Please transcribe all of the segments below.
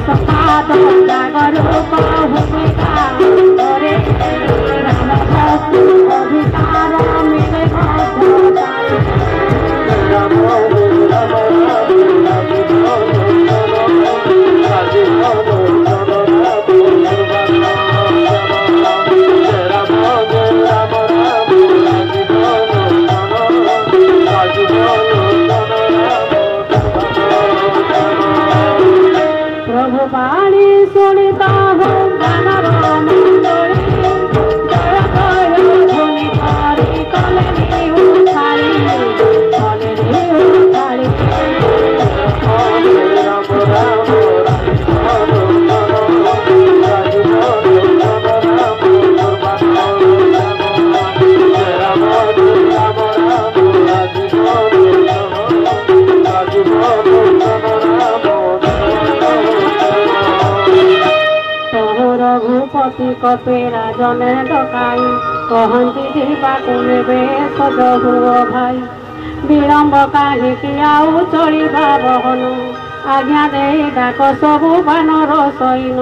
संपाद जागरूक भूमिका करे राम भक्ति अधिकार मिले प्रभु पाणी सुनिता हो गानर मंडली जय जय ध्वनि करी कले उठाई रघुपति कपेरा जने डकाई कहती जीवाकू नेबे सज हुओ भाई विलम्ब काहीकि आउ चलिबा बहन आज्ञा दे डाक सबु बानर सैन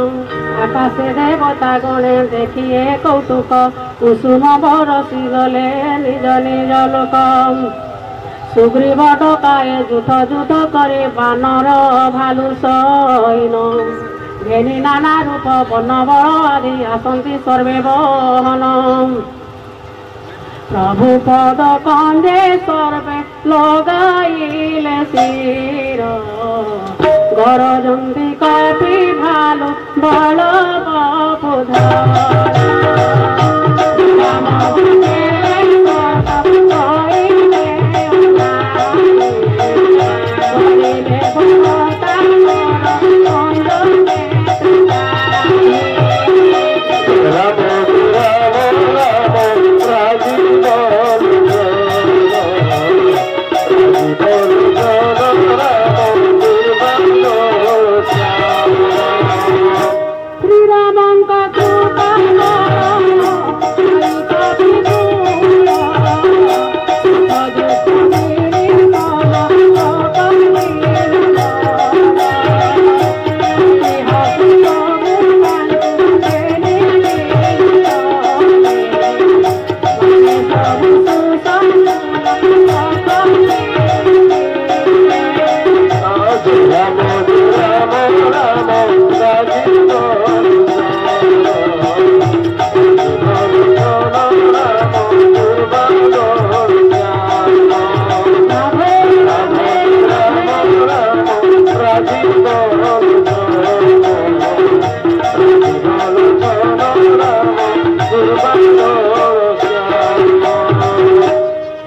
आकाशे देवता गणे देखिए कौतुक कुसुम बरसी गले निज निज लोक सुग्रीव डकाए युद्ध युद्ध करे बानर भालु सैन घेनी नाना रूप बनबल आदि आसंती सर्वे बहन प्रभु पद कंदे सर्वे लगाइले शिर गरजंती कपि भालु बल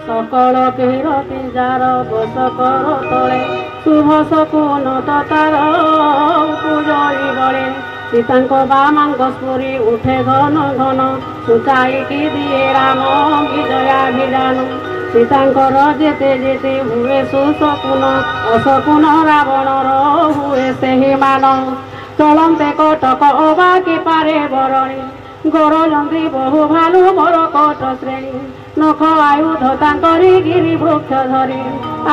सकल केरती जार बस कर तले शुभ शकुन तार पूजरी बड़े सीतांक बामांक स्फुरी उठे घन घन सुचाई की दिए राम विजयाभिजान सीतांकर जेते जेते हुए सुशकुन अशकुन रावणर हुए सेहि मान चलते कटक अबाकी पारे बरणी गरजंती बहु भालु मोर कट श्रेणी नख आयुध तांकरी गिरी वृक्ष धरी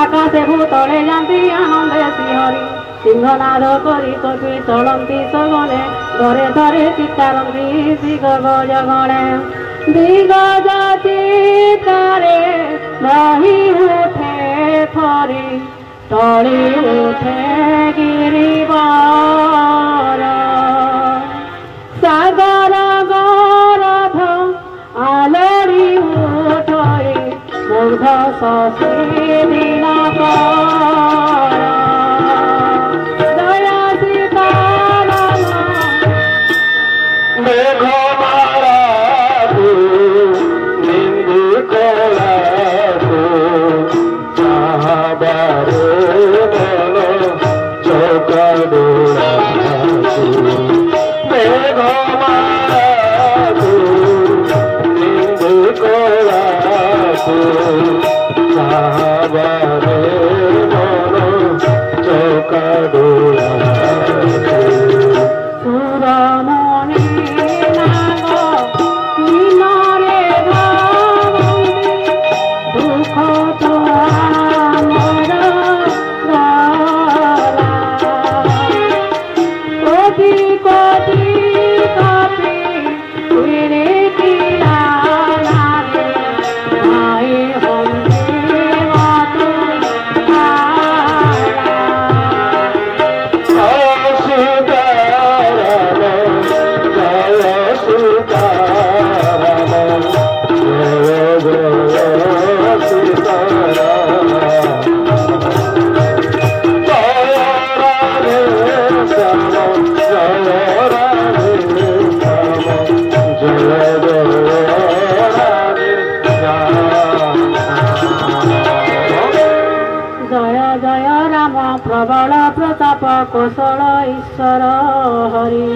आकाशे भूतले जाती आनंदे श्रीहरि सिंहनाद करी कपि चलती सगने धरे धरे चित्कारती दिग्गज गणे दिग्गज चित्तारे रही उठे थरी टली उठे गिरिवर सागर गरध आलड़ी उठे मूर्ध शशि दिनकर दया सीताराम मेघ माराको निंदु कोलाको चाहबारे मन चौकड़ोलाको मेघ माराको निंदु कोलाको चाहबारे मन चौकड़ोलाको सुरमणि नाग किनारे भावन्ति दुख तो आमर गला रूप कौशल ईश्वर हरि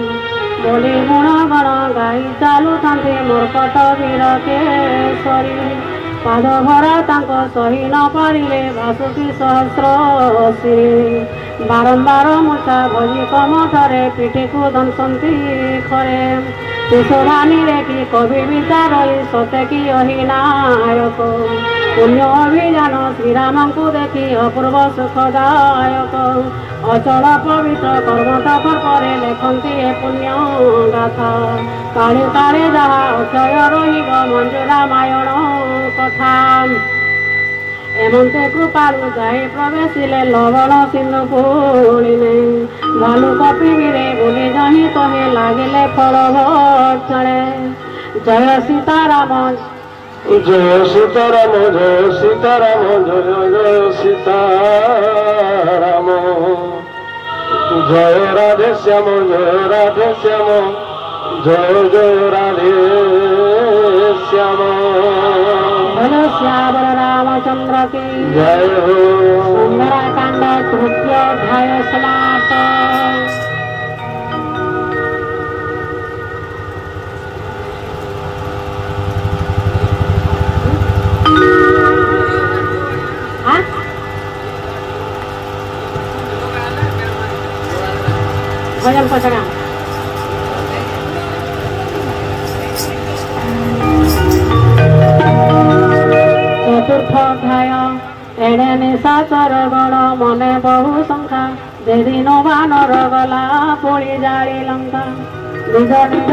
बोली गुण गण गाई चालुंट मूर्खट वीर केशरी पाद भरा सही न पारे भासुकी सहस्र श्री बारंबार मूर्छा भजी कमठरे पिठी को दंसती खरे शिशुभानी कि कवि विचार सते कि अहिनायक पुण्य अभियान श्रीराम को देखी अपूर्व सुखदायक अचल पवित्र कर्म तपरे लेखती ए पुण्य गाथा काले काले जहा अक्षय रहिब मंजू रामायण कथा एमते कृपालु जाई प्रवेशिले लवण सिंधु पुणिने भालु कपिरे बोली जही कहे लागिले फल भक्षणे जय सीताराम जय सीताराम जय सीताराम जय जय सीताराम जय राधे श्याम जय जय राधे श्याम बोलो श्याम रामचंद्र की जय हो सुंदरकांड तृतीयोध्याय समाप्त। भजन पचना चतुर्थोध्याय एणे निशाचर गण मने बहु संख्या जे दिन बानर गला पोड़ी जाली लंका निज निज